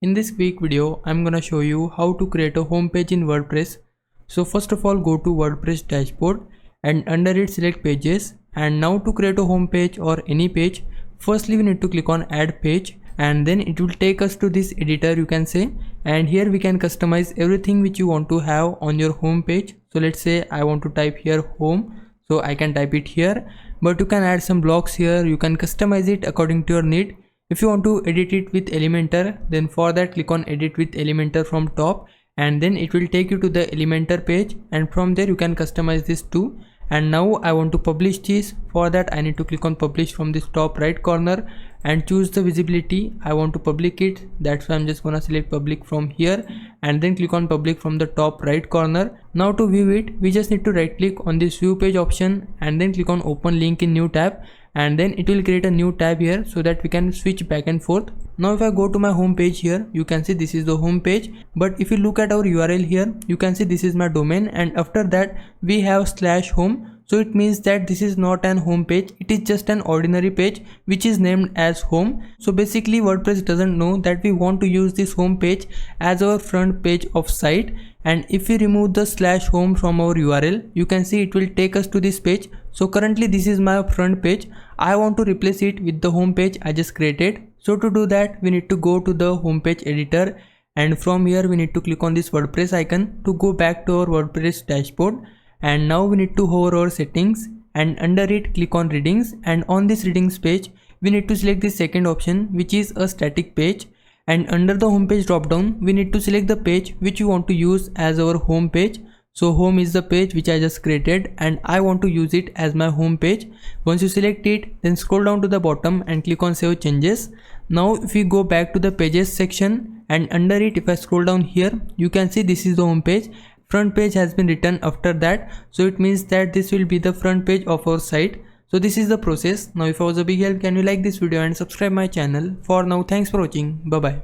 In this quick video, I'm gonna show you how to create a home page in WordPress. So first of all, go to WordPress dashboard and under it select pages. And now to create a home page or any page, firstly we need to click on add page and then it will take us to this editor, you can say, and here we can customize everything which you want to have on your home page. So let's say I want to type here home, so I can type it here, but you can add some blocks here. You can customize it according to your need. If you want to edit it with Elementor, then for that click on edit with Elementor from top and then it will take you to the Elementor page, and from there you can customize this too. And now I want to publish this. For that I need to click on publish from this top right corner and choose the visibility. I want to public it, that's why I'm just gonna select public from here and then click on public from the top right corner. Now to view it, we just need to right click on this view page option and then click on open link in new tab, and then it will create a new tab here so that we can switch back and forth. Now if I go to my home page here, you can see this is the home page, but if you look at our URL here, you can see this is my domain and after that we have /home. So it means that this is not an home page, it is just an ordinary page which is named as home. So basically WordPress doesn't know that we want to use this home page as our front page of site, and if we remove the /home from our URL, you can see it will take us to this page. So currently this is my front page. I want to replace it with the home page I just created. So to do that we need to go to the home page editor and from here we need to click on this WordPress icon to go back to our WordPress dashboard. And now we need to hover over settings and under it click on readings, and on this readings page we need to select the second option which is a static page, and under the home page drop down we need to select the page which you want to use as our home page. So home is the page which I just created and I want to use it as my home page. Once you select it, then scroll down to the bottom and click on save changes. Now if we go back to the pages section and under it if I scroll down here, you can see this is the home page. Front page has been written after that, so it means that this will be the front page of our site. So this is the process. Now if I was a big help, can you like this video and subscribe my channel. For now, thanks for watching. Bye bye.